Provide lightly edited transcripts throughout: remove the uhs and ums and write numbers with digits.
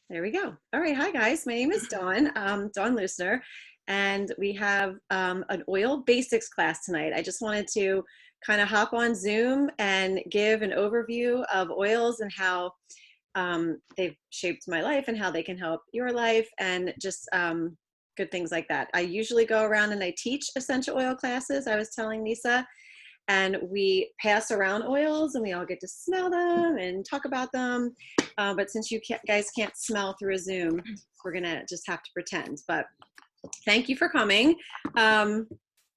There we go. All right. Hi, guys. My name is Dawn, Dawn Lusner, and we have an oil basics class tonight. I just wanted to kind of hop on Zoom and give an overview of oils and how they've shaped my life and how they can help your life and just good things like that. I usually go around and I teach essential oil classes. I was telling Nisa, and we pass around oils and we all get to smell them and talk about them. But since guys can't smell through a Zoom, we're gonna just have to pretend. But thank you for coming.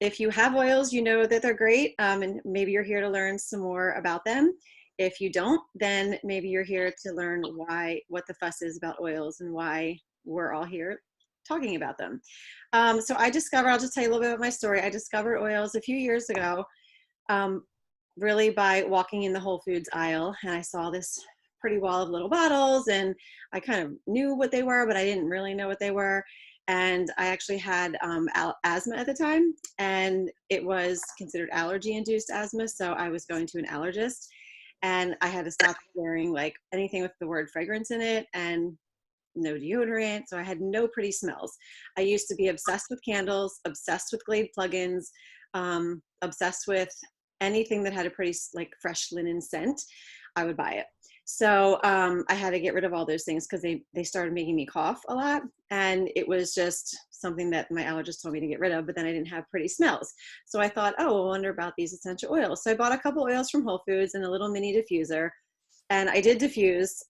If you have oils, you know that they're great, and maybe you're here to learn some more about them. If you don't, then maybe you're here to learn what the fuss is about oils and why we're all here talking about them. I'll just tell you a little bit about my story. I discovered oils a few years ago, really by walking in the Whole Foods aisle, and I saw this pretty wall of little bottles, and I kind of knew what they were, but I didn't really know what they were. And I actually had asthma at the time, and it was considered allergy-induced asthma, so I was going to an allergist, and I had to stop wearing like anything with the word fragrance in it, and no deodorant, so I had no pretty smells. I used to be obsessed with candles, obsessed with Glade plugins, obsessed with anything that had a pretty like fresh linen scent. I would buy it. So I had to get rid of all those things because they started making me cough a lot, and it was just something that my allergist told me to get rid of, but then I didn't have pretty smells. So I thought, oh, I wonder about these essential oils. So I bought a couple oils from Whole Foods and a little mini diffuser, and I did diffuse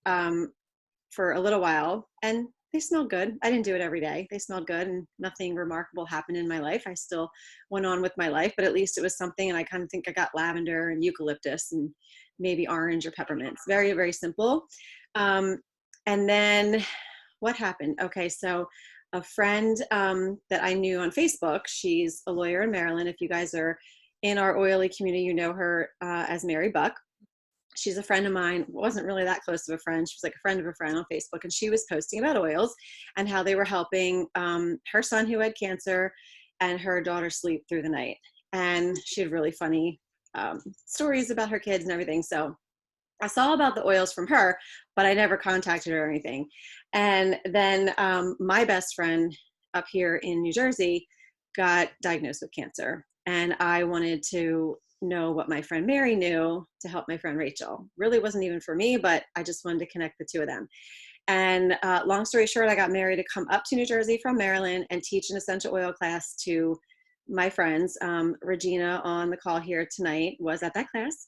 for a little while, and they smelled good. I didn't do it every day. They smelled good, and nothing remarkable happened in my life. I still went on with my life, but at least it was something. And I kind of think I got lavender and eucalyptus and maybe orange or peppermint. It's very, very simple. And then what happened? Okay, so a friend that I knew on Facebook, she's a lawyer in Maryland. If you guys are in our oily community, you know her as Mary Buck. She's a friend of mine, wasn't really that close of a friend. She was like a friend of a friend on Facebook, and she was posting about oils and how they were helping her son who had cancer and her daughter sleep through the night. And she had really funny stories about her kids and everything. So I saw about the oils from her, but I never contacted her or anything. And then my best friend up here in New Jersey got diagnosed with cancer. And I wanted to know what my friend Mary knew to help my friend Rachel. Really wasn't even for me, but I just wanted to connect the two of them. And long story short, I got Mary to come up to New Jersey from Maryland and teach an essential oil class to my friends. Regina on the call here tonight was at that class.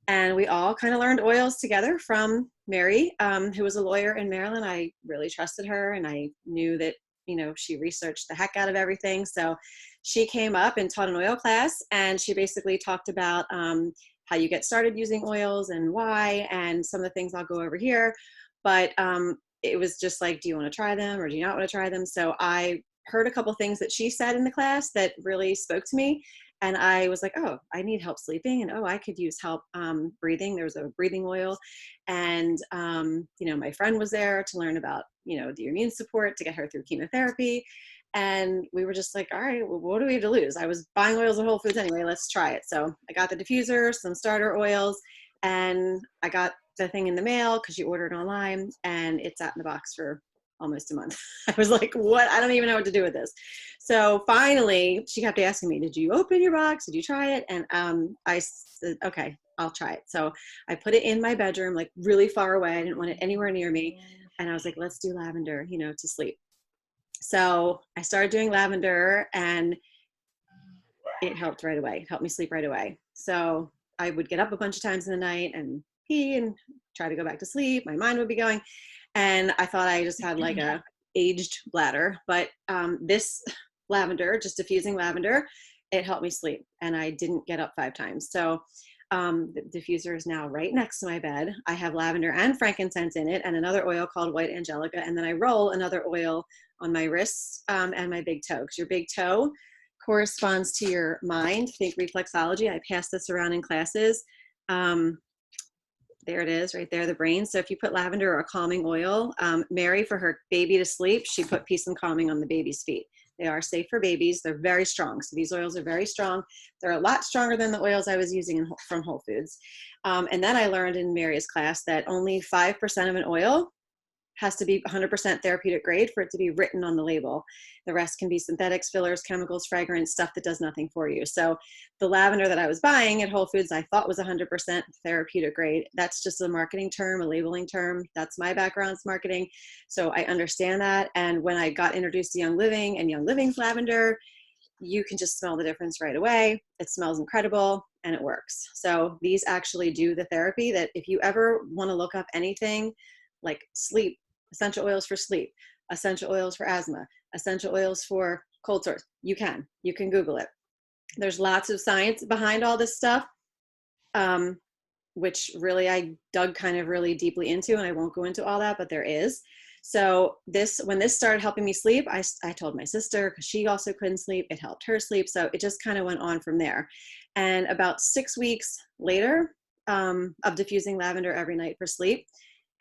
And we all kind of learned oils together from Mary, who was a lawyer in Maryland. I really trusted her, and I knew that, you know, she researched the heck out of everything. So she came up and taught an oil class, and she basically talked about how you get started using oils and why, and some of the things I'll go over here. But it was just like, do you want to try them or do you not want to try them? So I heard a couple things that she said in the class that really spoke to me. And I was like, oh, I need help sleeping. And oh, I could use help breathing. There was a breathing oil. And, you know, my friend was there to learn about, you know, the immune support to get her through chemotherapy. And we were just like, all right, well, what do we have to lose? I was buying oils at Whole Foods anyway. Let's try it. So I got the diffuser, some starter oils, and I got the thing in the mail because you ordered online, and it sat in the box for almost a month. I was like, what? I don't even know what to do with this. So finally, she kept asking me, did you open your box? Did you try it? And I said, okay, I'll try it. So I put it in my bedroom, like really far away. I didn't want it anywhere near me. And I was like, let's do lavender, you know, to sleep. So I started doing lavender, and it helped right away. It helped me sleep right away. So I would get up a bunch of times in the night and pee and try to go back to sleep. My mind would be going. And I thought I just had like a aged bladder, but this lavender, just diffusing lavender, it helped me sleep, and I didn't get up 5 times. So the diffuser is now right next to my bed. I have lavender and frankincense in it, and another oil called white angelica. And then I roll another oil on my wrists and my big toe, because your big toe corresponds to your mind. Think reflexology. I pass this around in classes. There it is right there, the brain. So if you put lavender or a calming oil, Mary, for her baby to sleep, she put peace and calming on the baby's feet. They are safe for babies. They're very strong. So these oils are very strong. They're a lot stronger than the oils I was using from Whole Foods. And then I learned in Mary's class that only 5% of an oil has to be 100% therapeutic grade for it to be written on the label. The rest can be synthetics, fillers, chemicals, fragrance, stuff that does nothing for you. So the lavender that I was buying at Whole Foods, I thought was 100% therapeutic grade. That's just a marketing term, a labeling term. That's my background, it's marketing. So I understand that. And when I got introduced to Young Living and Young Living's lavender, you can just smell the difference right away. It smells incredible and it works. So these actually do the therapy that if you ever want to look up anything like sleep, essential oils for sleep, essential oils for asthma, essential oils for cold sores, you can Google it. There's lots of science behind all this stuff, which really I dug kind of really deeply into, and I won't go into all that, but there is. So when this started helping me sleep, I told my sister, because she also couldn't sleep. It helped her sleep. So it just kind of went on from there. And about 6 weeks later of diffusing lavender every night for sleep,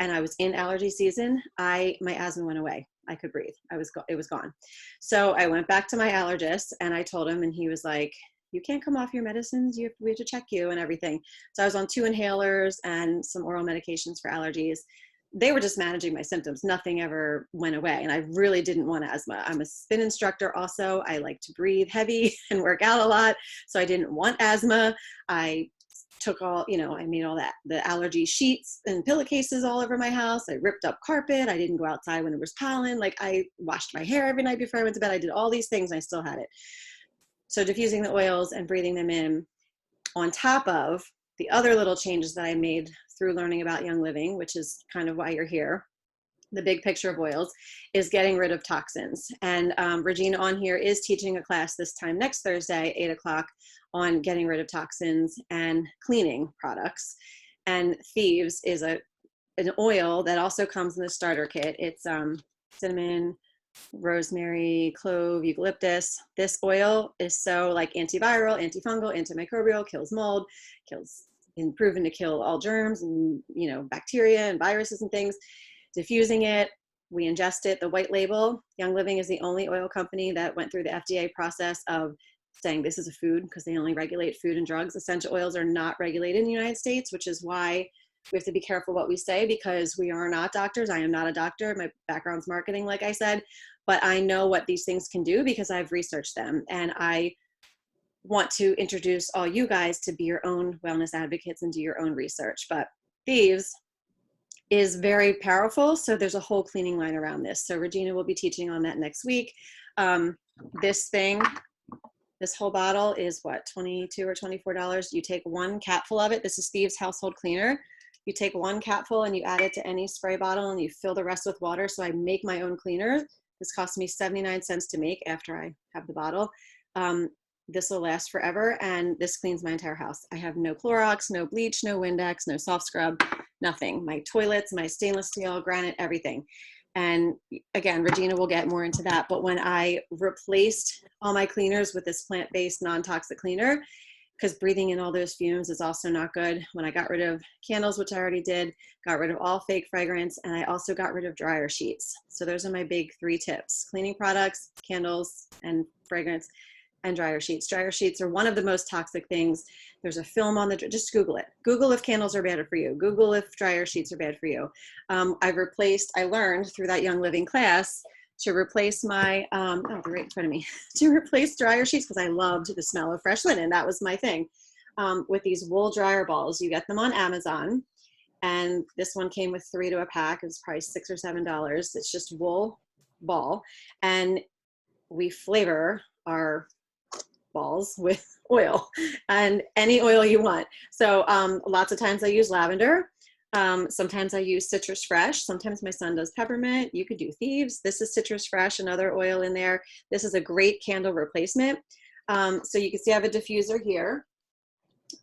and I was in allergy season, my asthma went away. I could breathe. It was gone. So I went back to my allergist and I told him, and he was like, you can't come off your medicines. We have to check you and everything. So I was on 2 inhalers and some oral medications for allergies. They were just managing my symptoms. Nothing ever went away. And I really didn't want asthma. I'm a spin instructor also. I like to breathe heavy and work out a lot. So I didn't want asthma. I took I made all that, the allergy sheets and pillowcases all over my house. I ripped up carpet. I didn't go outside when it was pollen. Like I washed my hair every night before I went to bed. I did all these things and I still had it. So diffusing the oils and breathing them in on top of the other little changes that I made through learning about Young Living, which is kind of why you're here, the big picture of oils, is getting rid of toxins. And Regina on here is teaching a class this time next Thursday, 8 o'clock, on getting rid of toxins and cleaning products. And Thieves is an oil that also comes in the starter kit. It's cinnamon, rosemary, clove, eucalyptus. This oil is so like antiviral, antifungal, antimicrobial, kills mold, been proven to kill all germs and bacteria and viruses and things. Diffusing it, we ingest it. The white label, Young Living is the only oil company that went through the FDA process of saying this is a food, because they only regulate food and drugs. Essential oils are not regulated in the United States, which is why we have to be careful what we say, because we are not doctors. I am not a doctor. My background's marketing, like I said, but I know what these things can do because I've researched them. And I want to introduce all you guys to be your own wellness advocates and do your own research. But Thieves is very powerful. So there's a whole cleaning line around this. So Regina will be teaching on that next week. This whole bottle is what, $22 or $24? You take 1 capful of it. This is Thieves Household Cleaner. You take 1 capful and you add it to any spray bottle and you fill the rest with water. So I make my own cleaner. This cost me 79 cents to make after I have the bottle. This will last forever, and this cleans my entire house. I have no Clorox, no bleach, no Windex, no soft scrub, nothing. My toilets, my stainless steel, granite, everything. And again, Regina will get more into that. But when I replaced all my cleaners with this plant-based non-toxic cleaner, because breathing in all those fumes is also not good. When I got rid of candles, which I already did, got rid of all fake fragrance, and I also got rid of dryer sheets. So those are my big 3 tips: cleaning products, candles, and fragrance, and dryer sheets. Dryer sheets are one of the most toxic things. There's a film on just Google it. Google if candles are bad for you. Google if dryer sheets are bad for you. I learned through that Young Living class to replace my, they're right in front of me, to replace dryer sheets, because I loved the smell of fresh linen. That was my thing. With these wool dryer balls. You get them on Amazon. And this one came with 3 to a pack. It was probably $6 or $7. It's just wool ball. And we flavor our balls with oil, and any oil you want. So lots of times I use lavender. Sometimes I use citrus fresh. Sometimes my son does peppermint. You could do Thieves. This is citrus fresh, another oil in there. This is a great candle replacement. So you can see I have a diffuser here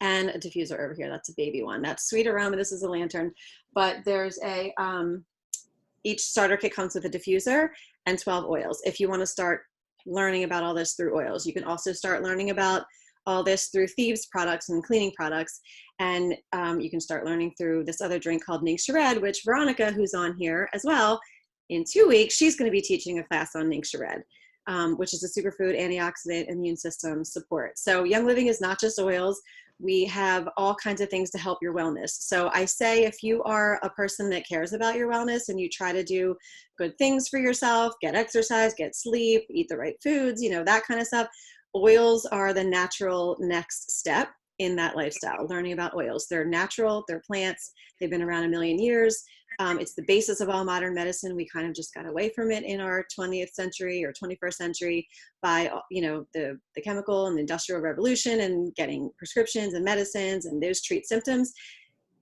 and a diffuser over here. That's a baby one. That's Sweet Aroma. This is a lantern, but there's each starter kit comes with a diffuser and 12 oils. If you want to start learning about all this through oils, you can also start learning about all this through Thieves products and cleaning products. And you can start learning through this other drink called Ningxia Red, which Veronica, who's on here as well, in 2 weeks, she's going to be teaching a class on Ningxia Red, which is a superfood, antioxidant, immune system support. So Young Living is not just oils. We have all kinds of things to help your wellness. So I say, if you are a person that cares about your wellness and you try to do good things for yourself, get exercise, get sleep, eat the right foods, you know, that kind of stuff, oils are the natural next step in that lifestyle. Learning about oils. They're natural, they're plants, they've been around a million years. It's the basis of all modern medicine. We kind of just got away from it in our 20th century or 21st century by, you know, the chemical and the industrial revolution and getting prescriptions and medicines, and those treat symptoms.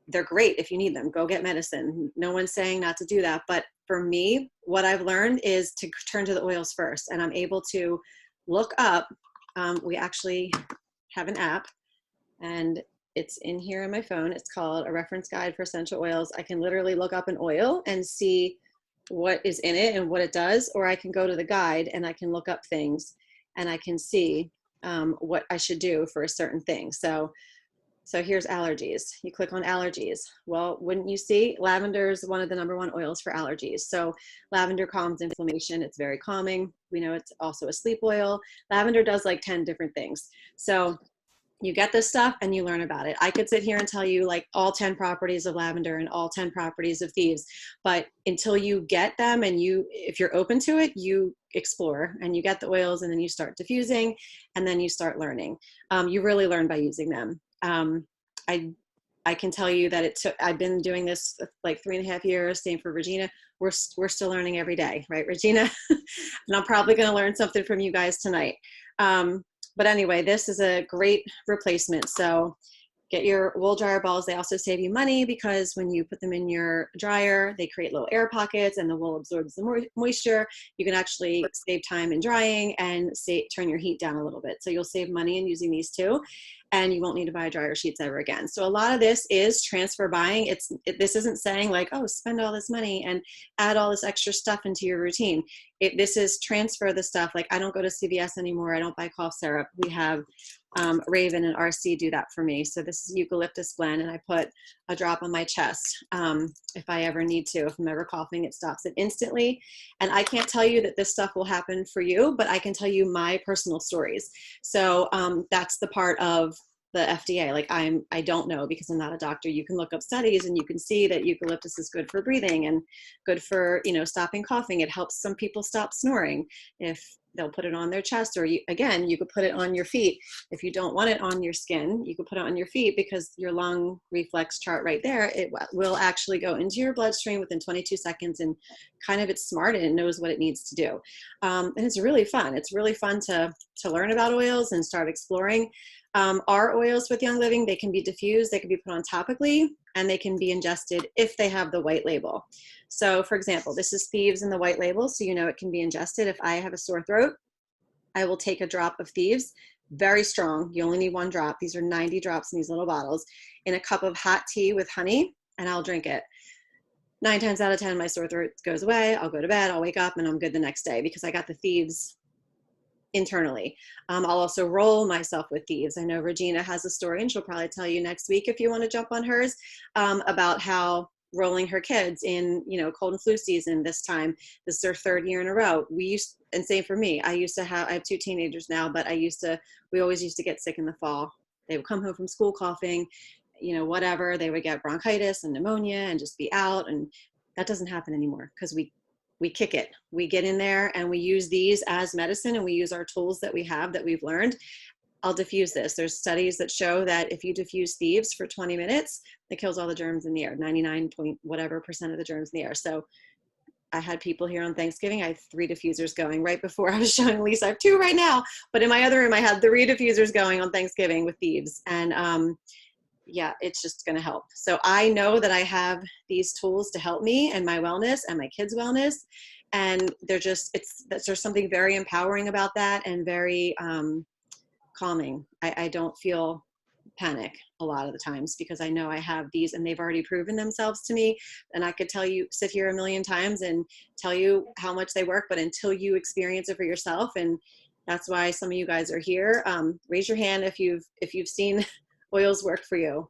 They're great if you need them. Go get medicine. No one's saying not to do that. But for me, what I've learned is to turn to the oils first. And I'm able to look up. We actually have an app, and it's in here on my phone. It's called A Reference Guide for Essential Oils. I can literally look up an oil and see what is in it and what it does, or I can go to the guide and I can look up things and I can see what I should do for a certain thing. So here's allergies. You click on allergies. Well, wouldn't you see, lavender is one of the #1 oils for allergies. So lavender calms inflammation. It's very calming. We know it's also a sleep oil. Lavender does like 10 different things. So you get this stuff and you learn about it. I could sit here and tell you like all 10 properties of lavender and all 10 properties of thieves, but until you get them and if you're open to it, you explore and you get the oils and then you start diffusing and then you start learning. You really learn by using them. I can tell you that I've been doing this like 3.5 years, same for Regina. We're still learning every day, right, Regina? And I'm probably going to learn something from you guys tonight. But anyway, this is a great replacement. So get your wool dryer balls. They also save you money because when you put them in your dryer, they create little air pockets and the wool absorbs the moisture. You can actually save time in drying and turn your heat down a little bit. So you'll save money in using these too, and you won't need to buy dryer sheets ever again. So a lot of this is transfer buying. This isn't saying like, oh, spend all this money and add all this extra stuff into your routine. This is transfer the stuff. Like I don't go to CVS anymore. I don't buy cough syrup. We have Raven and RC do that for me. So this is eucalyptus blend, and I put a drop on my chest if I ever need to. If I'm ever coughing, it stops it instantly. And I can't tell you that this stuff will happen for you, but I can tell you my personal stories. So that's the part of the FDA. Like I don't know because I'm not a doctor. You can look up studies and you can see that eucalyptus is good for breathing and good for, you know, stopping coughing. It helps some people stop snoring if they'll put it on their chest, or you could put it on your feet. If you don't want it on your skin, you could put it on your feet because your lung reflex chart right there, it will actually go into your bloodstream within 22 seconds and kind of it's smart and it knows what it needs to do. And it's really fun. It's really fun to learn about oils and start exploring. Our oils with Young Living, they can be diffused, they can be put on topically, and they can be ingested if they have the white label. So for example, this is Thieves in the white label, so you know it can be ingested. If I have a sore throat, I will take a drop of Thieves, very strong. You only need 1 drop. These are 90 drops in these little bottles, in a cup of hot tea with honey, and I'll drink it. 9 times out of 10, my sore throat goes away. I'll go to bed, I'll wake up, and I'm good the next day because I got the Thieves internally. I'll also roll myself with Thieves. I know Regina has a story, and she'll probably tell you next week if you want to jump on hers, about how rolling her kids in, you know, cold and flu season this time. This is their 3rd year in a row. And same for me. I have 2 teenagers now, but we always used to get sick in the fall. They would come home from school coughing, you know, whatever. They would get bronchitis and pneumonia and just be out. And that doesn't happen anymore because we kick it. We get in there and we use these as medicine, and we use our tools that we have that we've learned. I'll diffuse this. There's studies that show that if you diffuse Thieves for 20 minutes, it kills all the germs in the air, 99% of the germs in the air. So I had people here on Thanksgiving. I have 3 diffusers going right before I was showing Lisa. I have 2 right now, but in my other room, I had 3 diffusers going on Thanksgiving with Thieves. And yeah, it's just going to help. So I know that I have these tools to help me and my wellness and my kids' wellness. And there's something very empowering about that, and very calming. I don't feel panic a lot of the times because I know I have these and they've already proven themselves to me. And I could sit here a million times and tell you how much they work, but until you experience it for yourself, and that's why some of you guys are here. Raise your hand if you've seen oils work for you,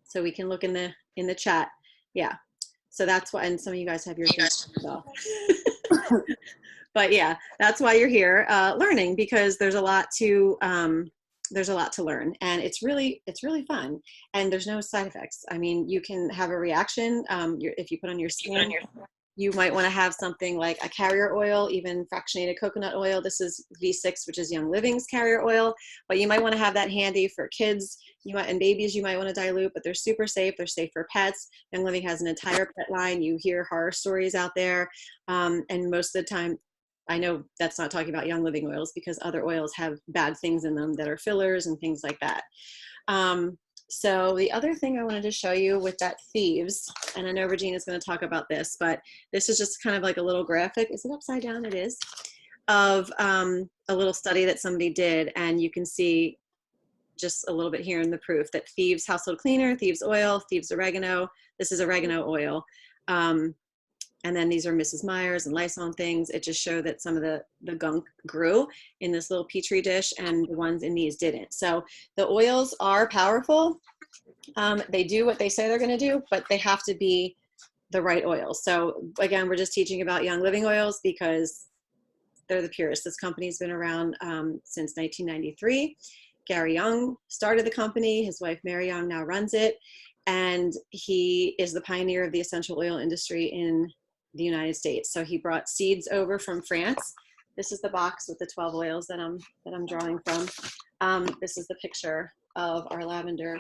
so we can look in the chat. Yeah, so that's why, and some of you guys have your things as well. But yeah, that's why you're here learning, because there's a lot to there's a lot to learn, and it's really fun, and there's no side effects. I mean, you can have a reaction if you put on your skin. You might want to have something like a carrier oil, even fractionated coconut oil. This is V6, which is Young Living's carrier oil, but you might want to have that handy for kids. And babies you might want to dilute, but they're super safe. They're safe for pets. Young Living has an entire pet line. You hear horror stories out there, and most of the time, I know that's not talking about Young Living oils, because other oils have bad things in them that are fillers and things like that. So the other thing I wanted to show you with that Thieves, and I know Regina is going to talk about this, but this is just kind of like a little graphic. Is it upside down? It is. Of a little study that somebody did, and you can see just a little bit here in the proof that Thieves household cleaner, Thieves oil, Thieves oregano. This is oregano oil. And then these are Mrs. Meyer's and Lysol things. It just showed that some of the gunk grew in this little Petri dish, and the ones in these didn't. So the oils are powerful. They do what they say they're gonna do, but they have to be the right oils. So again, we're just teaching about Young Living oils because they're the purest. This company's been around since 1993. Gary Young started the company. His wife, Mary Young, now runs it. And he is the pioneer of the essential oil industry in the United States. So he brought seeds over from France. This is the box with the 12 oils that I'm drawing from. This is the picture of our lavender.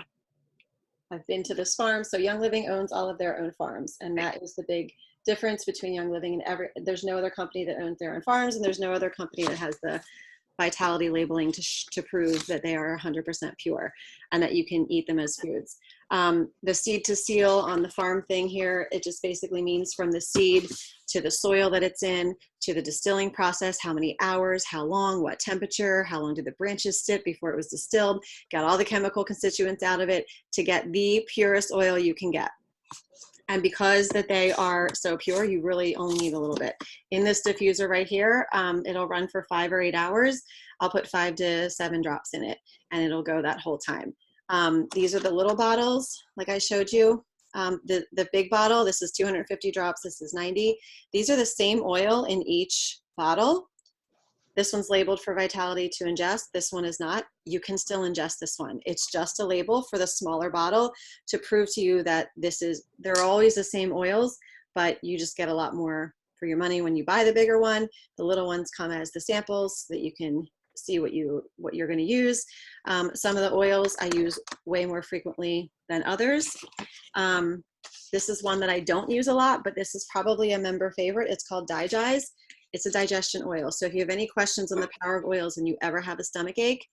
I've been to this farm. So Young Living owns all of their own farms, and that is the big difference between Young Living and there's no other company that owns their own farms, and there's no other company that has the vitality labeling to prove that they are 100% pure and that you can eat them as foods. The seed to seal on the farm thing here, it just basically means from the seed to the soil that it's in, to the distilling process, how many hours, how long, what temperature, how long did the branches sit before it was distilled, got all the chemical constituents out of it to get the purest oil you can get. And because that they are so pure, you really only need a little bit. In this diffuser right here, it'll run for 5 or 8 hours. I'll put 5 to 7 drops in it, and it'll go that whole time. These are the little bottles, like I showed you. The big bottle, this is 250 drops, this is 90. These are the same oil in each bottle. This one's labeled for vitality to ingest. This one is not. You can still ingest this one. It's just a label for the smaller bottle to prove to you that they're always the same oils, but you just get a lot more for your money when you buy the bigger one. The little ones come as the samples so that you can see what you're going to use. Some of the oils I use way more frequently than others. This is one that I don't use a lot, but this is probably a member favorite. It's called Digest. It's a digestion oil. So if you have any questions on the power of oils and you ever have a stomach ache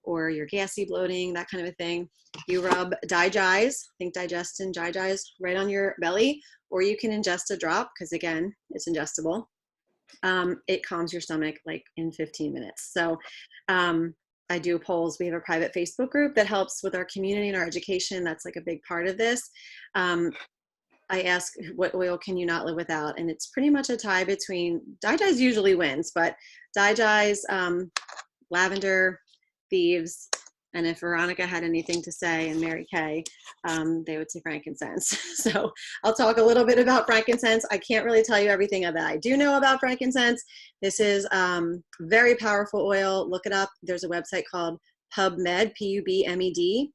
or you're gassy, bloating, that kind of a thing, you rub Digest, think Digestin, Digest, right on your belly, or you can ingest a drop because again, it's ingestible. It calms your stomach like in 15 minutes. So I do polls. We have a private Facebook group that helps with our community and our education. That's like a big part of this. I ask, what oil can you not live without? And it's pretty much a tie between, Digest usually wins, but Digest, lavender, Thieves, and if Veronica had anything to say, and Mary Kay, they would say frankincense. So I'll talk a little bit about frankincense. I can't really tell you everything that I do know about frankincense. This is very powerful oil. Look it up. There's a website called PubMed, PUBMED.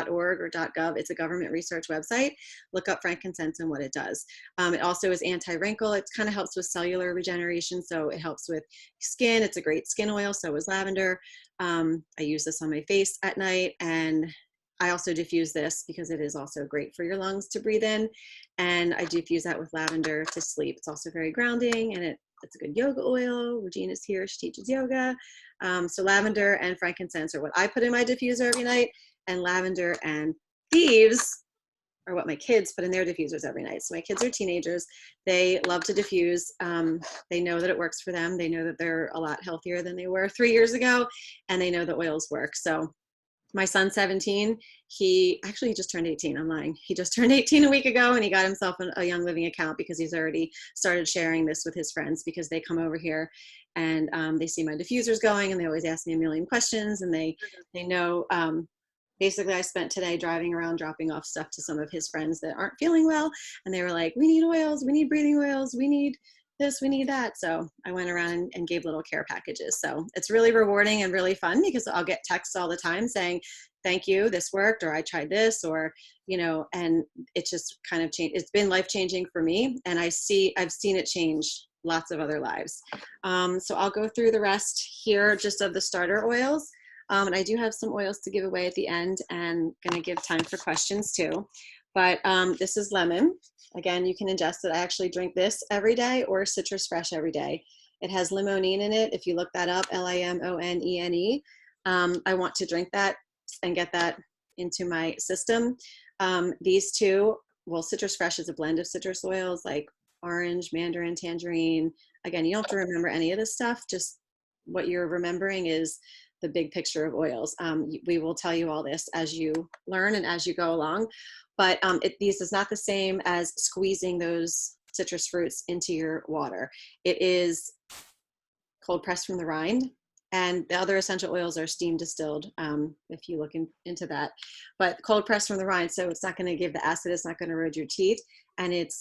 .org or .gov. It's a government research website. Look up frankincense and what it does. It also is anti-wrinkle. It kind of helps with cellular regeneration, so it helps with skin. It's a great skin oil, so is lavender. I use this on my face at night, and I also diffuse this because it is also great for your lungs to breathe in, and I diffuse that with lavender to sleep. It's also very grounding, and it's a good yoga oil. Regina's here, she teaches yoga. So lavender and frankincense are what I put in my diffuser every night, and lavender and Thieves are what my kids put in their diffusers every night. So my kids are teenagers. They love to diffuse. They know that it works for them. They know that they're a lot healthier than they were 3 years ago, and they know that oils work. So my son's 17. He just turned 18. I'm lying. He just turned 18 a week ago, and he got himself a Young Living account because he's already started sharing this with his friends because they come over here and they see my diffusers going, and they always ask me a million questions, and they know, basically I spent today driving around dropping off stuff to some of his friends that aren't feeling well, and they were like, we need oils, we need breathing oils, we need this, we need that. So I went around and gave little care packages. So it's really rewarding and really fun because I'll get texts all the time saying, thank you, this worked, or I tried this, or, you know, and it just kind of changed. It's been life-changing for me. And I've seen it change lots of other lives. So I'll go through the rest here just of the starter oils. And I do have some oils to give away at the end and gonna give time for questions too. But this is lemon. Again, you can ingest it. I actually drink this every day or citrus fresh every day. It has limonene in it. If you look that up, Limonene. I want to drink that and get that into my system. These two, well, citrus fresh is a blend of citrus oils like orange, mandarin, tangerine. Again, you don't have to remember any of this stuff. Just what you're remembering is the big picture of oils. We will tell you all this as you learn and as you go along. But this is not the same as squeezing those citrus fruits into your water. It is cold pressed from the rind, and the other essential oils are steam distilled, if you look into that. But cold pressed from the rind, so it's not going to give the acid, it's not going to erode your teeth, and it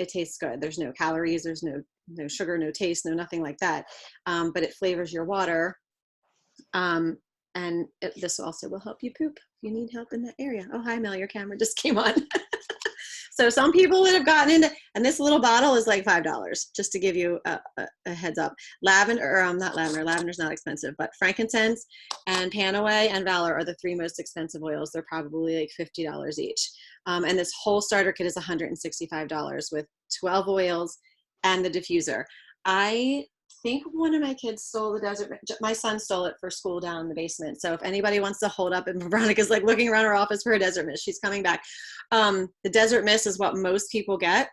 tastes good. There's no calories, there's no sugar, no taste, no nothing like that. But it flavors your water. And this also will help you poop if you need help in that area. Oh, hi, Mel, your camera just came on. So some people would have gotten into, and this little bottle is like $5, just to give you a heads up. Lavender, or not lavender, lavender's not expensive, but frankincense and Panaway and Valor are the three most expensive oils. They're probably like $50 each. And this whole starter kit is $165 with 12 oils and the diffuser. I think one of my kids stole the desert. My son stole it for school down in the basement. So if anybody wants to hold up, and Veronica's like looking around her office for a desert mist, she's coming back. The desert mist is what most people get.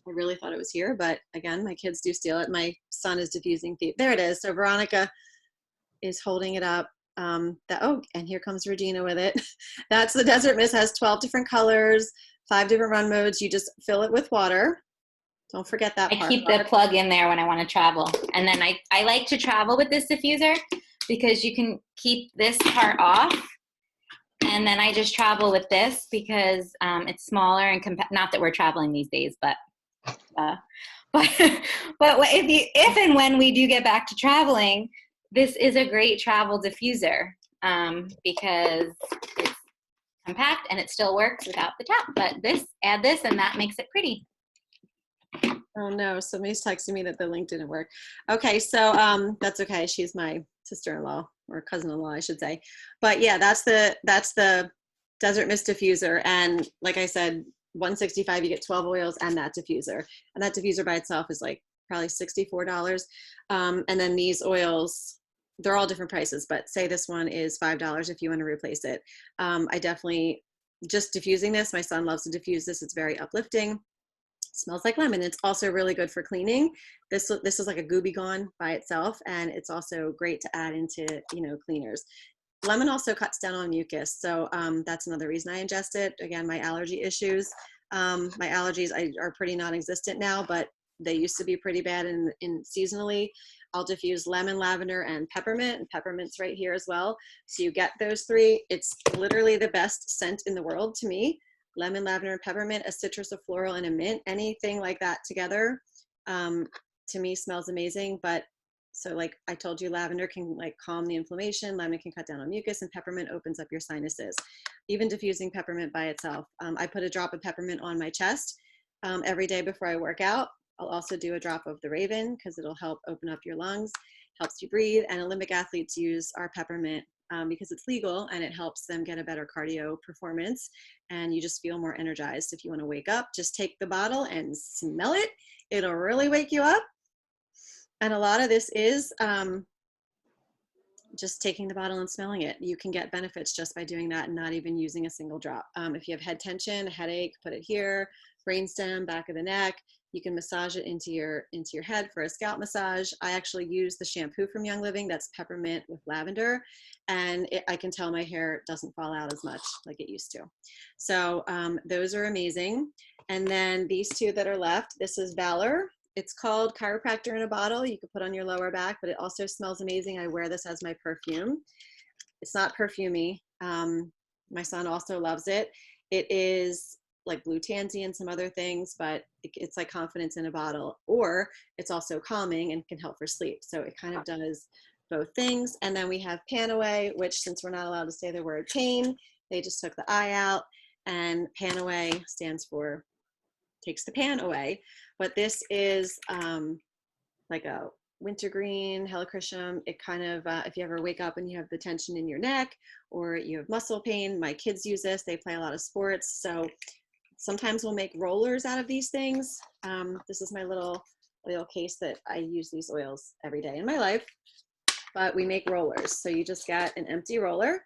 I really thought it was here, but again, my kids do steal it. My son is diffusing thief. There it is. So Veronica is holding it up. And here comes Regina with it. That's the desert mist. It has 12 different colors, 5 different run modes. You just fill it with water. Don't forget that part. I keep the plug in there when I want to travel. And then I like to travel with this diffuser because you can keep this part off. And then I just travel with this because it's smaller and not that we're traveling these days, but if and when we do get back to traveling, this is a great travel diffuser because it's compact and it still works without the top. But add this and that makes it pretty. Oh no, somebody's texting me that the link didn't work. Okay, so that's okay. She's my sister-in-law or cousin-in-law, I should say. But yeah, that's the Desert Mist diffuser. And like I said, $165, you get 12 oils and that diffuser. And that diffuser by itself is like probably $64. And then these oils, they're all different prices, but say this one is $5 if you want to replace it. I definitely, just diffusing this, my son loves to diffuse this. It's very uplifting. Smells like lemon. It's also really good for cleaning. This is like a Gooby Gone by itself, and it's also great to add into, cleaners. Lemon also cuts down on mucus, so that's another reason I ingest it. Again, my allergy issues. My allergies are pretty non-existent now, but they used to be pretty bad. In seasonally, I'll diffuse lemon, lavender, and peppermint. And peppermint's right here as well. So you get those three. It's literally the best scent in the world to me. Lemon, lavender, and peppermint, a citrus, a floral, and a mint. Anything like that together, to me, smells amazing. But so like I told you, lavender can like calm the inflammation, lemon can cut down on mucus, and peppermint opens up your sinuses. Even diffusing peppermint by itself. I put a drop of peppermint on my chest every day before I work out. I'll also do a drop of the Raven because it'll help open up your lungs, helps you breathe. And Olympic athletes use our peppermint because it's legal and it helps them get a better cardio performance, and you just feel more energized. If you want to wake up, just take the bottle and smell it. It'll really wake you up. And a lot of this is just taking the bottle and smelling it. You can get benefits just by doing that and not even using a single drop. If you have head tension, a headache, put it here, brainstem, back of the neck. You can massage it into your head for a scalp massage. I actually use the shampoo from Young Living that's peppermint with lavender, and I can tell my hair doesn't fall out as much like it used to. So those are amazing. And then these two that are left, this is Valor. It's called Chiropractor in a Bottle. You could put on your lower back, but it also smells amazing. I wear this as my perfume. It's not perfumey. My son also loves it. It is like blue tansy and some other things, but it's like confidence in a bottle, or it's also calming and can help for sleep. So it kind of does both things. And then we have Panaway, which, since we're not allowed to say the word pain, they just took the I out, and Panaway stands for takes the pan away. But this is like a wintergreen, helichrysum. It kind of, if you ever wake up and you have the tension in your neck or you have muscle pain, my kids use this. They play a lot of sports. So sometimes we'll make rollers out of these things. This is my little oil case that I use these oils every day in my life, but we make rollers. So you just get an empty roller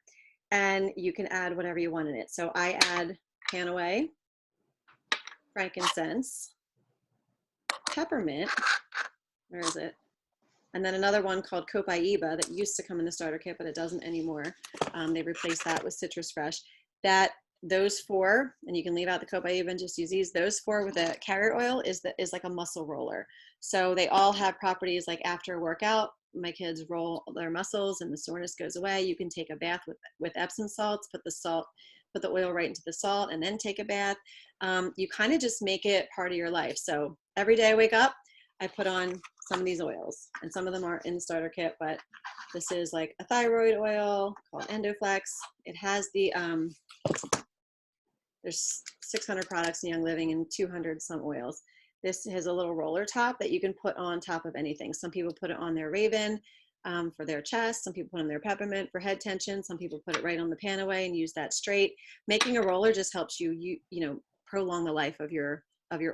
and you can add whatever you want in it. So I add Panaway, frankincense, peppermint, where is it? And then another one called Copaiba that used to come in the starter kit, but it doesn't anymore. They replaced that with Citrus Fresh. Those four, and you can leave out the Copaiba and just use these, those four with a carrier oil is like a muscle roller. So they all have properties like after a workout, my kids roll their muscles and the soreness goes away. You can take a bath with Epsom salts, put the oil right into the salt and then take a bath. You kind of just make it part of your life. So every day I wake up, I put on some of these oils, and some of them are in the starter kit, but this is like a thyroid oil called Endoflex. It has the, there's 600 products in Young Living and 200 some oils. This has a little roller top that you can put on top of anything. Some people put it on their Raven for their chest. Some people put on their peppermint for head tension. Some people put it right on the Panaway and use that straight. Making a roller just helps you prolong the life of your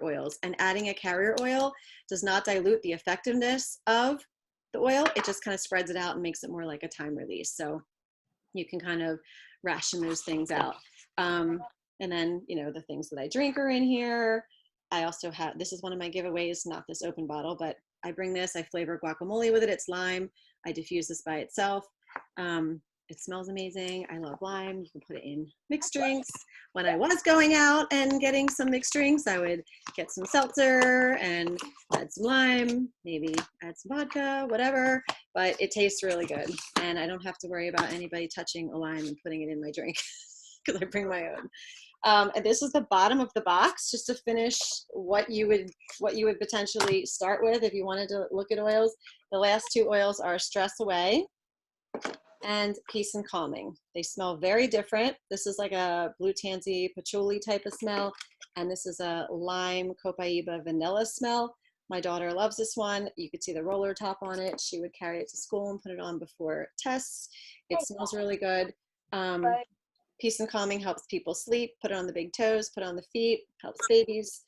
oils. And adding a carrier oil does not dilute the effectiveness of the oil. It just kind of spreads it out and makes it more like a time release. So you can kind of ration those things out. And then, the things that I drink are in here. I also have, this is one of my giveaways, not this open bottle, but I bring this, I flavor guacamole with it. It's lime. I diffuse this by itself. It smells amazing. I love lime. You can put it in mixed drinks. When I was going out and getting some mixed drinks, I would get some seltzer and add some lime, maybe add some vodka, whatever, but it tastes really good. And I don't have to worry about anybody touching a lime and putting it in my drink because I bring my own. And this is the bottom of the box, just to finish what you would potentially start with if you wanted to look at oils. The last two oils are Stress Away and Peace and Calming. They smell very different. This is like a blue tansy patchouli type of smell, and this is a lime copaiba vanilla smell. My daughter loves this one. You could see the roller top on it. She would carry it to school and put it on before tests. It smells really good. Peace and Calming helps people sleep. Put it on the big toes, put it on the feet, helps babies.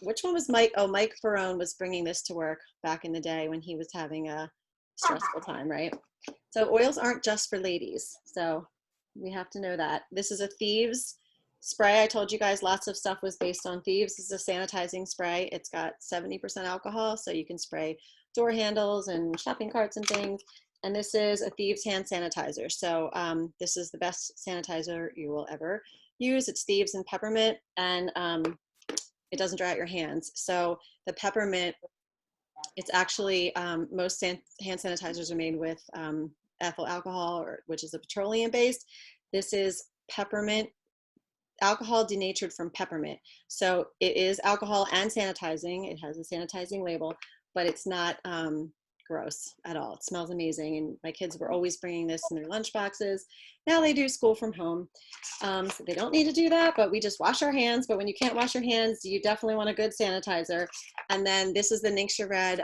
Which one was Mike? Oh, Mike Barone was bringing this to work back in the day when he was having a stressful time, right? So oils aren't just for ladies. So we have to know that. This is a Thieves spray. I told you guys lots of stuff was based on Thieves. This is a sanitizing spray. It's got 70% alcohol, so you can spray door handles and shopping carts and things. And this is a Thieves hand sanitizer. So this is the best sanitizer you will ever use. It's Thieves and peppermint, and it doesn't dry out your hands. So the peppermint, it's actually, most hand sanitizers are made with ethyl alcohol, which is a petroleum based. This is peppermint, alcohol denatured from peppermint. So it is alcohol and sanitizing. It has a sanitizing label, but it's not gross at all. It smells amazing. And my kids were always bringing this in their lunch boxes. Now they do school from home. So they don't need to do that, but we just wash our hands. But when you can't wash your hands, you definitely want a good sanitizer. And then this is the Ningxia Red.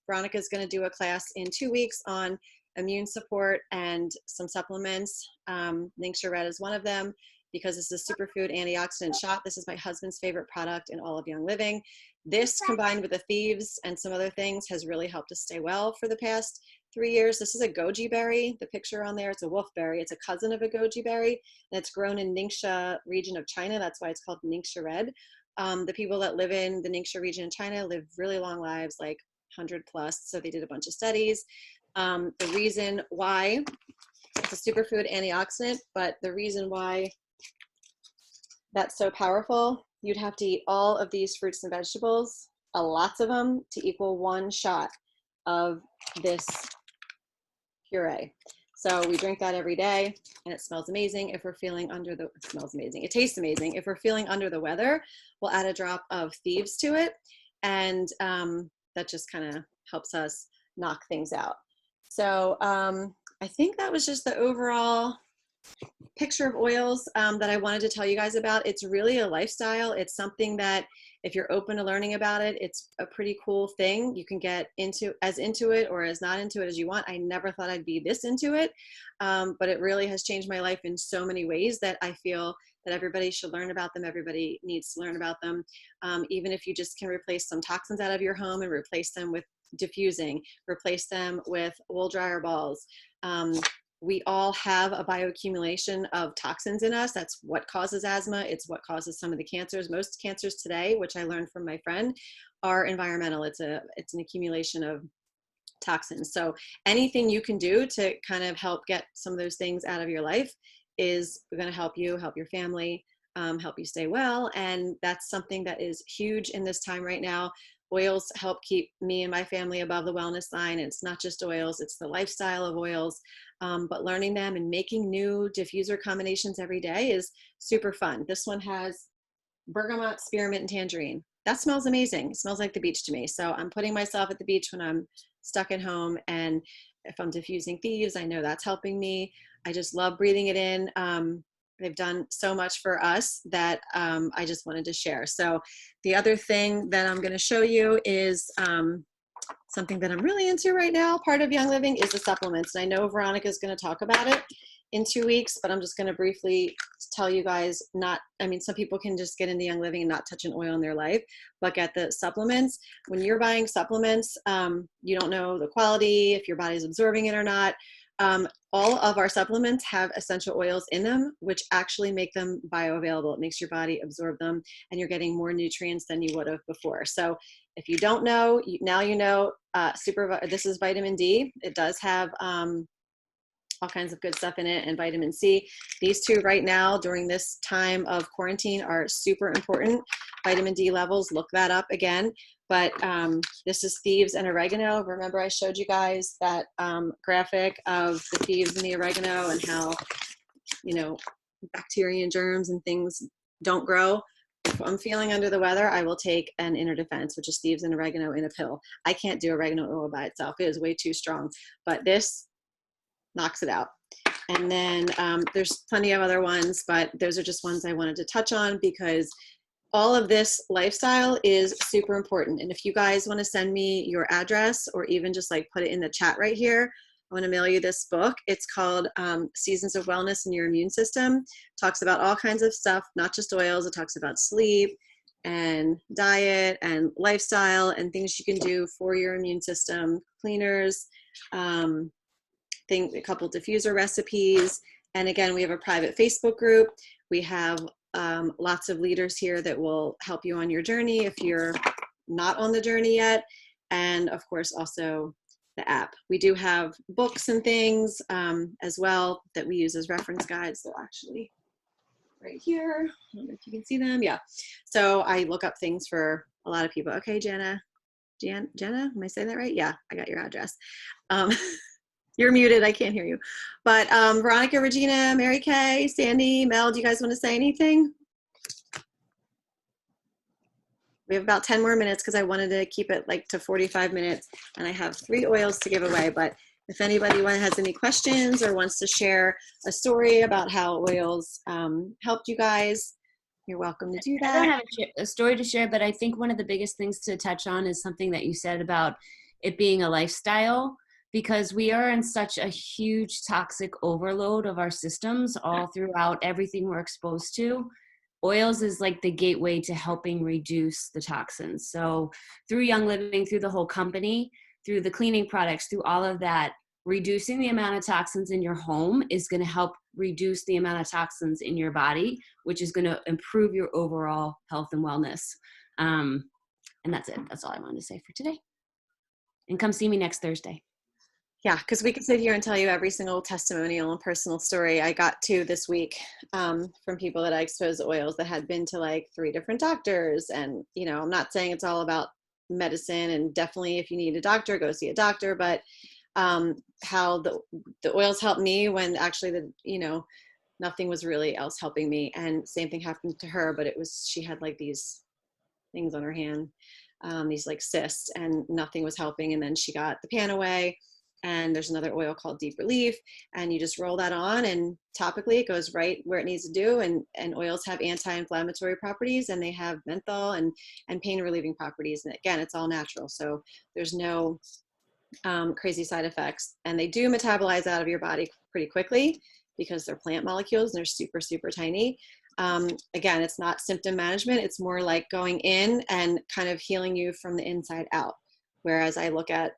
Veronica's going to do a class in 2 weeks on immune support and some supplements. Ningxia Red is one of them, because it's a superfood antioxidant shot. This is my husband's favorite product in all of Young Living. This, combined with the Thieves and some other things, has really helped us stay well for the past 3 years. This is a goji berry. The picture on there, it's a wolfberry. It's a cousin of a goji berry, and it's grown in Ningxia region of China. That's why it's called Ningxia Red. The people that live in the Ningxia region in China live really long lives, like 100 plus. So they did a bunch of studies. The reason why, it's a superfood antioxidant, but the reason why that's so powerful, you'd have to eat all of these fruits and vegetables, lots of them, to equal 1 shot of this puree. So we drink that every day, and it smells amazing. If we're feeling it smells amazing. It tastes amazing. If we're feeling under the weather, we'll add a drop of Thieves to it, and that just kind of helps us knock things out. So I think that was just the overall picture of oils that I wanted to tell you guys about. It's really a lifestyle. It's something that if you're open to learning about it, it's a pretty cool thing. You can get into it or as not into it as you want. I never thought I'd be this into it, but it really has changed my life in so many ways that I feel that everybody should learn about them. Everybody needs to learn about them. Even if you just can replace some toxins out of your home and replace them with diffusing, replace them with wool dryer balls. We all have a bioaccumulation of toxins in us. That's what causes asthma. It's what causes some of the cancers. Most cancers today, which I learned from my friend, are environmental. It's an accumulation of toxins. So anything you can do to kind of help get some of those things out of your life is going to help you, help your family, help you stay well. And that's something that is huge in this time right now. Oils help keep me and my family above the wellness line. And it's not just oils, it's the lifestyle of oils. But learning them and making new diffuser combinations every day is super fun. This one has bergamot, spearmint, and tangerine. That smells amazing. It smells like the beach to me. So I'm putting myself at the beach when I'm stuck at home. And if I'm diffusing Thieves, I know that's helping me. I just love breathing it in. They've done so much for us that I just wanted to share. So the other thing that I'm going to show you is something that I'm really into right now. Part of Young Living is the supplements. And I know Veronica is going to talk about it in 2 weeks, but I'm just going to briefly tell you guys some people can just get into Young Living and not touch an oil in their life, but get the supplements. When you're buying supplements, you don't know the quality, if your body's absorbing it or not. All of our supplements have essential oils in them, which actually make them bioavailable. It makes your body absorb them, and you're getting more nutrients than you would have before. So if you don't know, now you know. This is vitamin D. It does have all kinds of good stuff in it, and vitamin C. These two right now during this time of quarantine are super important. Vitamin D levels, look that up again. But this is Thieves and oregano. Remember I showed you guys that graphic of the Thieves and the oregano and how, bacteria and germs and things don't grow. If I'm feeling under the weather, I will take an Inner Defense, which is Thieves and oregano in a pill. I can't do oregano oil by itself. It is way too strong. But this knocks it out. And then there's plenty of other ones, but those are just ones I wanted to touch on because all of this lifestyle is super important. And if you guys want to send me your address or even just like put it in the chat right here, I want to mail you this book. It's called Seasons of Wellness in Your Immune System. It talks about all kinds of stuff, not just oils. It talks about sleep and diet and lifestyle and things you can do for your immune system, cleaners, a couple diffuser recipes. And again, we have a private Facebook group. We have lots of leaders here that will help you on your journey if you're not on the journey yet. And of course, also the app. We do have books and things as well that we use as reference guides. They're actually right here. I don't know if you can see them. Yeah. So I look up things for a lot of people. Okay, Jenna, am I saying that right? Yeah, I got your address. You're muted, I can't hear you. But Veronica, Regina, Mary Kay, Sandy, Mel, do you guys want to say anything? We have about 10 more minutes because I wanted to keep it like to 45 minutes, and I have 3 oils to give away. But if anybody has any questions or wants to share a story about how oils helped you guys, you're welcome to do that. I don't have a story to share, but I think one of the biggest things to touch on is something that you said about it being a lifestyle. Because we are in such a huge toxic overload of our systems all throughout everything we're exposed to. Oils is like the gateway to helping reduce the toxins. So through Young Living, through the whole company, through the cleaning products, through all of that, reducing the amount of toxins in your home is going to help reduce the amount of toxins in your body, which is going to improve your overall health and wellness. And that's it. That's all I wanted to say for today. And come see me next Thursday. Yeah, because we could sit here and tell you every single testimonial and personal story I got to this week from people that I exposed to oils that had been to like 3 different doctors. And, I'm not saying it's all about medicine, and definitely if you need a doctor, go see a doctor. But how the oils helped me when actually nothing was really else helping me. And same thing happened to her, but she had like these things on her hand, these like cysts, and nothing was helping. And then she got the pan away, and there's another oil called Deep Relief, and you just roll that on, and topically it goes right where it needs to do. And oils have anti-inflammatory properties, and they have menthol and pain relieving properties. And again, it's all natural, so there's no crazy side effects. And they do metabolize out of your body pretty quickly because they're plant molecules and they're super, super tiny. Again, it's not symptom management. It's more like going in and kind of healing you from the inside out. Whereas I look at,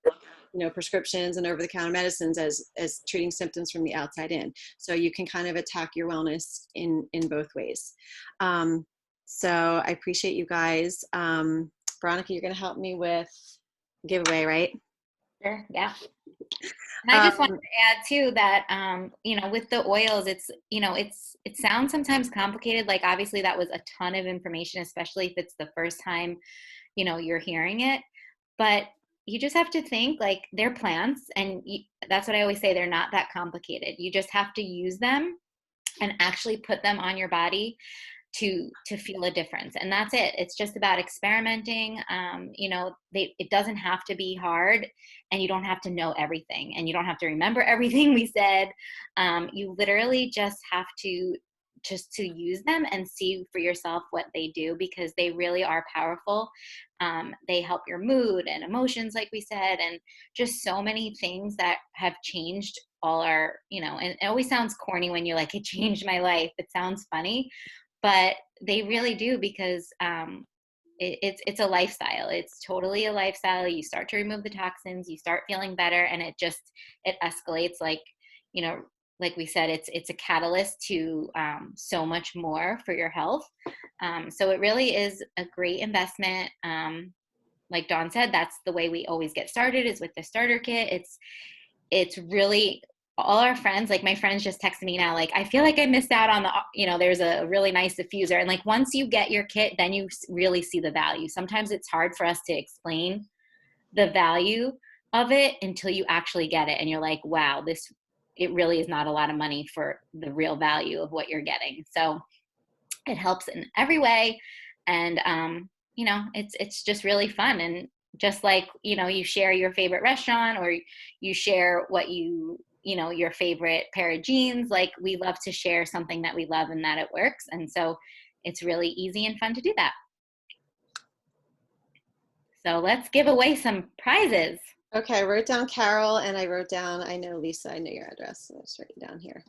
prescriptions and over-the-counter medicines as treating symptoms from the outside in. So you can kind of attack your wellness in both ways. So I appreciate you guys. Veronica, you're going to help me with giveaway, right? Sure. Yeah. And I just wanted to add too that, with the oils, it sounds sometimes complicated. Like obviously that was a ton of information, especially if it's the first time, you're hearing it, but you just have to think like they're plants, and that's what I always say. They're not that complicated. You just have to use them and actually put them on your body to feel a difference. And that's it. It's just about experimenting. It doesn't have to be hard, and you don't have to know everything, and you don't have to remember everything we said. You literally just have to use them and see for yourself what they do, because they really are powerful. They help your mood and emotions, like we said, and just so many things that have changed all our, and it always sounds corny when you're like, it changed my life. It sounds funny, but they really do, because it's a lifestyle. It's totally a lifestyle. You start to remove the toxins, you start feeling better, and it escalates. Like, like we said, it's a catalyst to so much more for your health. So it really is a great investment. Like Dawn said, that's the way we always get started, is with the starter kit. It's really, all our friends, like my friends just texted me now, like, I feel like I missed out on there's a really nice diffuser. And like, once you get your kit, then you really see the value. Sometimes it's hard for us to explain the value of it until you actually get it. And you're like, wow, it really is not a lot of money for the real value of what you're getting. So it helps in every way. And, it's just really fun. And just like, you share your favorite restaurant, or you share what your favorite pair of jeans, like we love to share something that we love and that it works. And so it's really easy and fun to do that. So let's give away some prizes. Okay, I wrote down Carol, and I wrote down, I know Lisa, I know your address, so let's write it down here.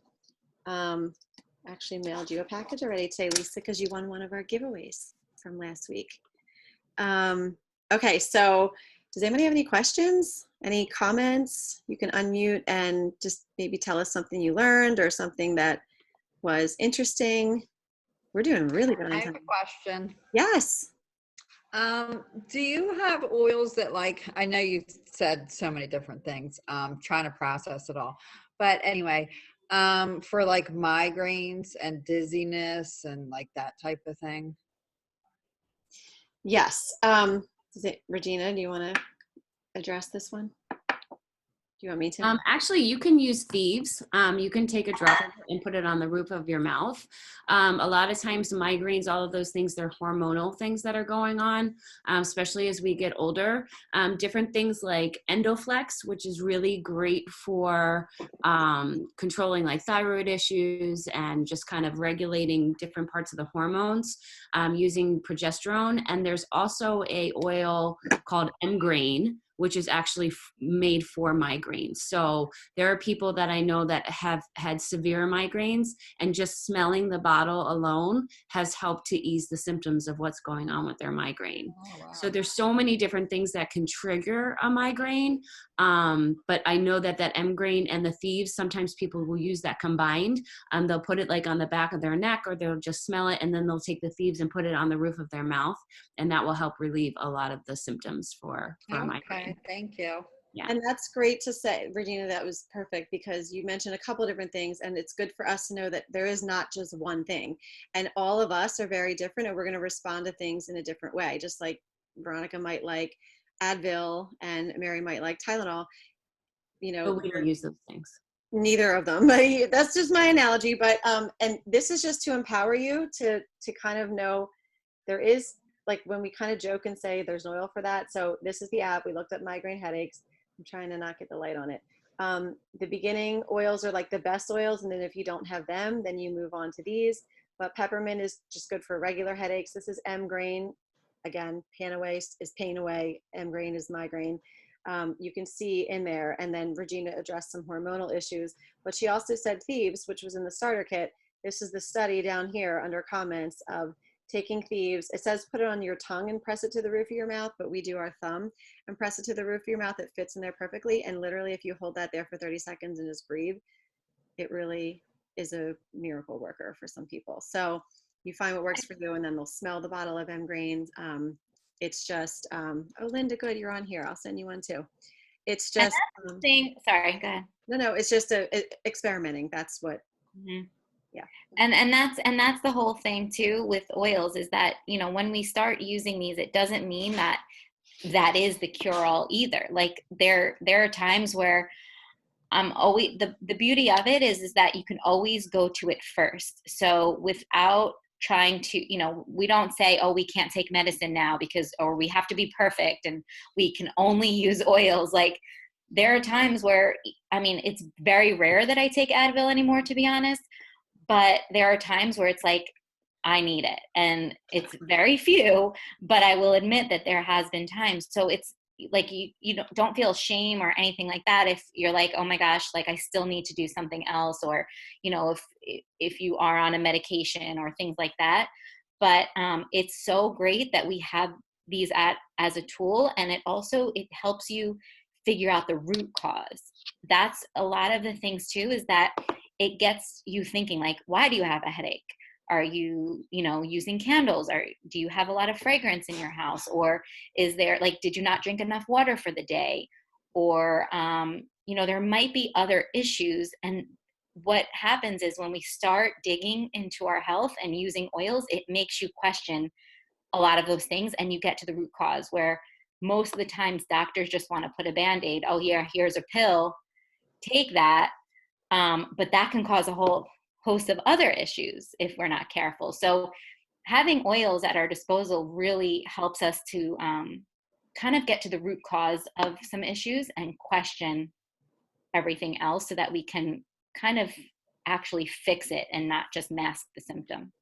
Actually mailed you a package already today, Lisa, because you won one of our giveaways from last week. Okay, so does anybody have any questions? Any comments? You can unmute and just maybe tell us something you learned or something that was interesting. We're doing really good on time. I have a question. Yes. Do you have oils that, like, I know you said so many different things, trying to process it all, but anyway, for like migraines and dizziness and like that type of thing? Yes. Regina, do you want to address this one? Do you want me to? Actually, you can use thieves. You can take a drop of it and put it on the roof of your mouth. A lot of times migraines, all of those things, they're hormonal things that are going on, especially as we get older. Different things like Endoflex, which is really great for controlling like thyroid issues and just kind of regulating different parts of the hormones, using progesterone. And there's also a oil called M-Grain, which is actually made for migraines. So there are people that I know that have had severe migraines, and just smelling the bottle alone has helped to ease the symptoms of what's going on with their migraine. Oh, wow. So there's so many different things that can trigger a migraine. But I know that M-Grain and the thieves, sometimes people will use that combined. They'll put it like on the back of their neck, or they'll just smell it, and then they'll take the thieves and put it on the roof of their mouth. And that will help relieve a lot of the symptoms for a migraine. Thank you. Yeah. And that's great to say, Regina, that was perfect, because you mentioned a couple of different things, and it's good for us to know that there is not just one thing, and all of us are very different, and we're going to respond to things in a different way. Just like Veronica might like Advil and Mary might like Tylenol. you know, But we don't use those things. neither of them. That's just my analogy. But and this is just to empower you to kind of know there is, like, when we kind of joke and say there's an oil for that. So this is the app. We looked at migraine headaches. I'm trying to not get the light on it. The beginning oils are like the best oils, and then if you don't have them, then you move on to these. But peppermint is just good for regular headaches. This is M-grain. Again, Panaway is pain away. M-grain is migraine. You can see in there. And then Regina addressed some hormonal issues. But she also said thieves, which was in the starter kit. This is the study down here under comments of taking thieves. It says put it on your tongue and press it to the roof of your mouth, but we do our thumb and press it to the roof of your mouth. It fits in there perfectly. And literally, if you hold that there for 30 seconds and just breathe, it really is a miracle worker for some people. So you find what works for you, and then they'll smell the bottle of M-grain. It's just, oh, Linda, good, you're on here. I'll send you one too. It's just, sorry, go ahead. No, it's just experimenting. That's what, yeah. And that's the whole thing too with oils, is that, you know, when we start using these, it doesn't mean that that is the cure all either. Like there are times where always, the beauty of it is that you can always go to it first. So without trying to, you know, we don't say, oh, we can't take medicine now because, or we have to be perfect and we can only use oils. Like there are times where, I mean, it's very rare that I take Advil anymore, to be honest, but there are times where it's like, I need it. And it's very few, but I will admit that there has been times. So it's like, you don't feel shame or anything like that if you're like, oh my gosh, like I still need to do something else, or, you know, if you are on a medication or things like that. But it's so great that we have these as a tool, and it helps you figure out the root cause. That's a lot of the things too, is that it gets you thinking, like, why do you have a headache? Are you, you know, using candles? Or do you have a lot of fragrance in your house? Or is there, like, did you not drink enough water for the day? Or, you know, there might be other issues. And what happens is when we start digging into our health and using oils, it makes you question a lot of those things, and you get to the root cause, where most of the times doctors just want to put a Band-Aid. Oh, here's a pill, take that. But that can cause a whole host of other issues if we're not careful. So having oils at our disposal really helps us to kind of get to the root cause of some issues and question everything else, so that we can kind of actually fix it and not just mask the symptom.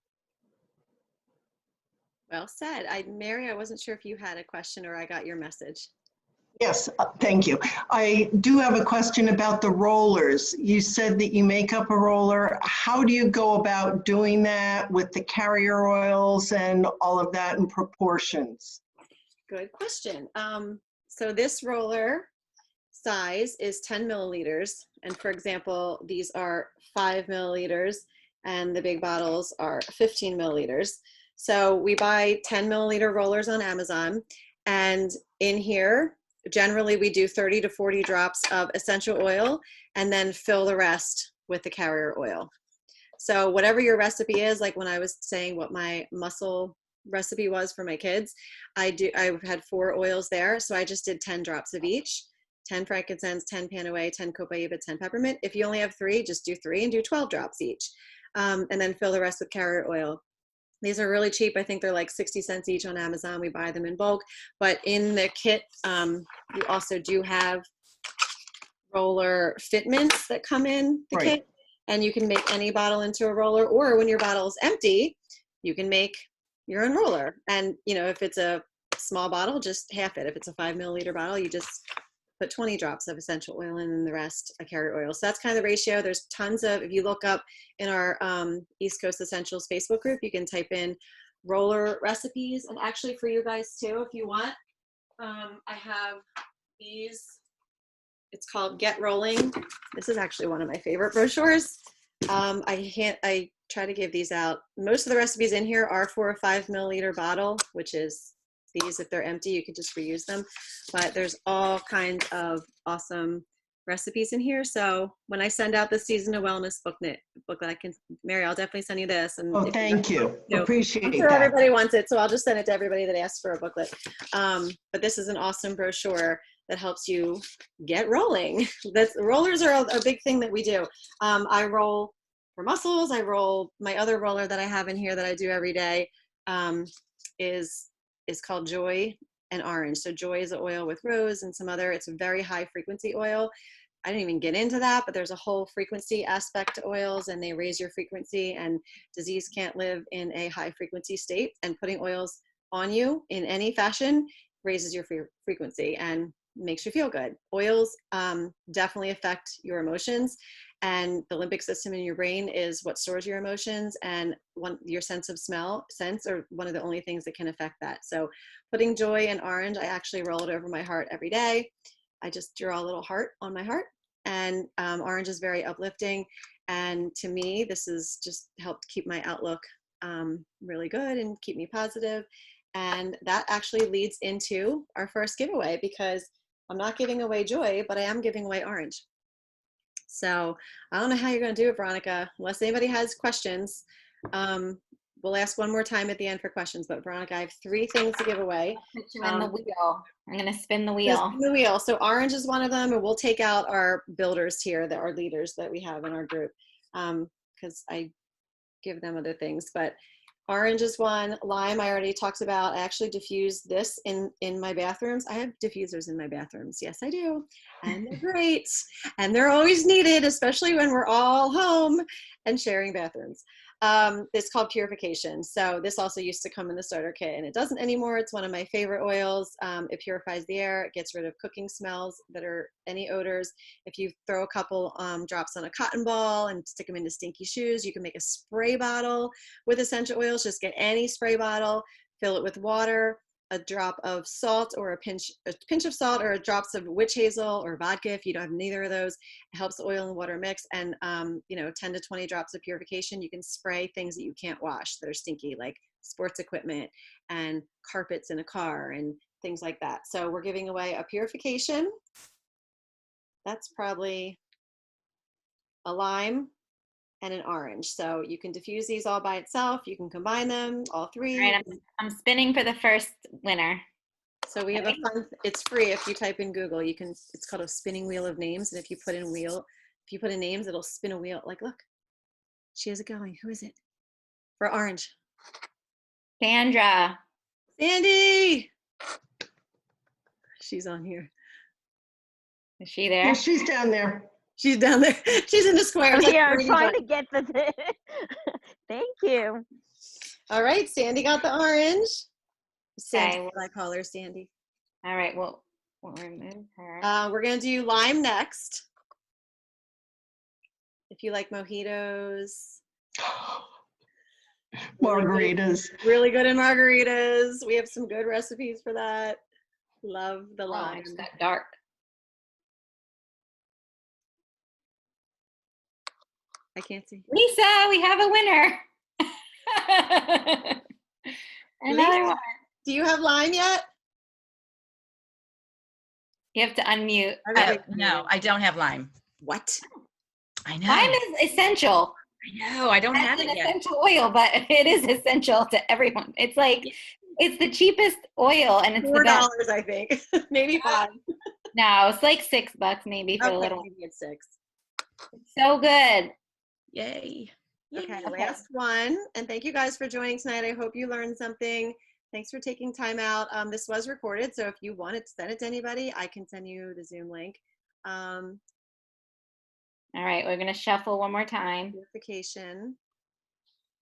Well said. Mary, I wasn't sure if you had a question or I got your message. Yes, thank you. I do have a question about the rollers. You said that you make up a roller. How do you go about doing that with the carrier oils and all of that in proportions? Good question. So this roller size is 10 milliliters. And for example, these are 5 milliliters and the big bottles are 15 milliliters. So we buy 10 milliliter rollers on Amazon, and in here, generally we do 30 to 40 drops of essential oil and then fill the rest with the carrier oil. So whatever your recipe is, like when I was saying what my muscle recipe was for my kids, I had 4 oils there. So I just did 10 drops of each, 10 frankincense, 10 Panaway, 10 copaiba, 10 peppermint. If you only have 3, just do 3 and do 12 drops each. And then fill the rest with carrier oil. These are really cheap. I think they're like 60 cents each on Amazon. We buy them in bulk. But in the kit, you also do have roller fitments that come in the kit. And you can make any bottle into a roller, or when your bottle is empty, you can make your own roller. And, you know, if it's a small bottle, just half it. If it's a 5 milliliter bottle, you just put 20 drops of essential oil in, and the rest a carrier oil. So that's kind of the ratio. There's tons of, if you look up in our East Coast Essentials Facebook group, you can type in roller recipes. And actually for you guys too, if you want, I have these, it's called Get Rolling. This is actually one of my favorite brochures. I try to give these out. Most of the recipes in here are for a 5 milliliter bottle, which is these. If they're empty, you can just reuse them. But there's all kinds of awesome recipes in here. So when I send out the Season of Wellness booklet, I can, Mary, I'll definitely send you this. And thank you. Appreciate I'm sure that. everybody wants it, so I'll just send it to everybody that asks for a booklet. But this is an awesome brochure that helps you get rolling. Rollers are a big thing that we do. I roll for muscles. I roll, my other roller that I have in here that I do every day is called Joy and Orange. So Joy is an oil with rose and some other, it's a very high frequency oil. I didn't even get into that, but there's a whole frequency aspect to oils, and they raise your frequency, and disease can't live in a high frequency state, and putting oils on you in any fashion raises your frequency and makes you feel good. Oils definitely affect your emotions, and the limbic system in your brain is what stores your emotions, and your sense of sense are one of the only things that can affect that. So putting Joy and Orange, I actually roll it over my heart every day. I just draw a little heart on my heart, and Orange is very uplifting. And to me, this has just helped keep my outlook really good and keep me positive. And that actually leads into our first giveaway, because I'm not giving away Joy, but I am giving away Orange. So I don't know how you're going to do it, Veronica, unless anybody has questions. We'll ask one more time at the end for questions, but Veronica, I have 3 things to give away. Put you in the wheel. I'm going to spin the wheel. Spin the wheel. So Orange is one of them, and we'll take out our builders here, our leaders that we have in our group, because I give them other things. But Orange is one. Lime, I already talked about. I actually diffuse this in my bathrooms. I have diffusers in my bathrooms. Yes, I do. And they're great. And they're always needed, especially when we're all home and sharing bathrooms. It's called Purification. So this also used to come in the starter kit, and it doesn't anymore. It's one of my favorite oils. It purifies the air. It gets rid of cooking smells that are any odors. If you throw a couple drops on a cotton ball and stick them into stinky shoes, you can make a spray bottle with essential oils. Just get any spray bottle, fill it with water, a drop of salt, or a pinch of salt, or drops of witch hazel or vodka if you don't have neither of those. It helps the oil and water mix, and 10 to 20 drops of Purification. You can spray things that you can't wash that are stinky, like sports equipment and carpets in a car and things like that. So we're giving away a Purification. That's probably a lime and an orange. So you can diffuse these all by itself. You can combine them, all 3. All right, I'm spinning for the first winner. So we have a fun, it's free. If you type in Google, it's called a spinning wheel of names. And if you put in names, it'll spin a wheel. Like, look, she has it going. Who is it? For Orange. Sandra. Sandy. She's on here. Is she there? Yeah, she's down there. She's down there. She's in the square. I'm here. I'm trying to get the. Thank you. All right, Sandy got the orange. Sandy, Okay. what I call her, Sandy. All right, we'll remove her. We're gonna do lime next. If you like mojitos. Margaritas. Really good in margaritas. We have some good recipes for that. Love the Oh, lime. it's got dark. I can't see. Lisa, we have a winner. Another Lisa, one. do you have lime yet? You have to unmute. No, I don't have lime. What? I know. Lime is essential. I know. I don't have It's it an yet. essential oil, but it is essential to everyone. It's like, it's the cheapest oil, and it's the best. $4, I think. Maybe 5. No, it's like $6 maybe for a Okay, little. maybe it's 6. It's so good. Yay. Okay, Okay. last one. And thank you guys for joining tonight. I hope you learned something. Thanks for taking time out. This was recorded, so if you want to send it to anybody, I can send you the Zoom link. All right, we're gonna shuffle one more time. Purification.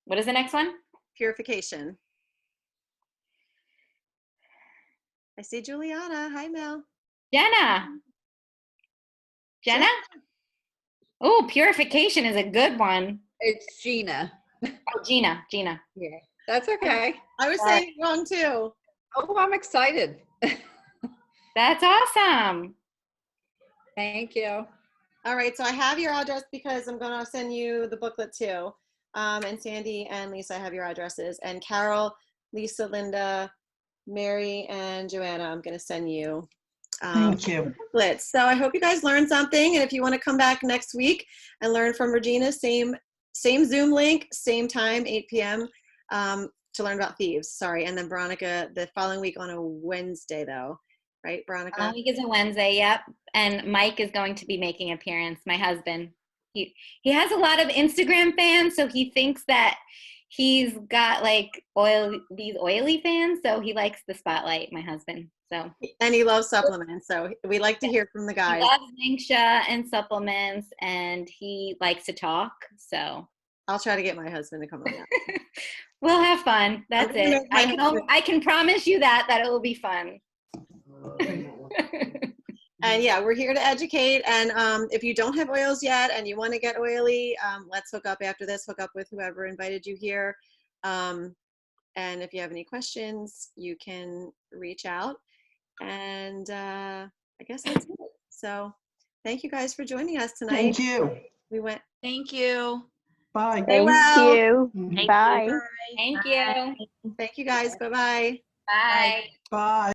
What is the next one? Purification. I see Juliana. Hi, Mel. Jenna. Jenna? Oh, Purification is a good one. It's Gina. Oh, Gina. Yeah, that's okay. I was saying it wrong too. Oh, I'm excited. That's awesome. Thank you. All right, so I have your address because I'm going to send you the booklet too. And Sandy and Lisa have your addresses. And Carol, Lisa, Linda, Mary, and Joanna, I'm going to send you Thank you. booklets. So I hope you guys learned something. And if you want to come back next week and learn from Regina, same Zoom link, same time, 8 p.m. To learn about thieves. Sorry. And then Veronica, the following week on a Wednesday, though. right, Veronica? Final week is a Wednesday, yep. And Mike is going to be making an appearance, my husband. He has a lot of Instagram fans, so he thinks that he's got like these oily fans, so he likes the spotlight, my husband. So And he loves supplements, so we like to hear from the he guys. loves Ningxia and supplements, and he likes to talk, so I'll try to get my husband to come on that. we'll have fun. That's gonna it. make my husband- I can promise you that it will be fun. And yeah, we're here to educate. And if you don't have oils yet and you want to get oily, let's hook up after this. Hook up with whoever invited you here. And if you have any questions, you can reach out. And I guess that's it. So thank you guys for joining us tonight. Thank you. We went. Thank you. Bye. Stay Thank well. you. Mhm. Bye. Thank you. Thank you guys. Bye-bye. Bye. Bye.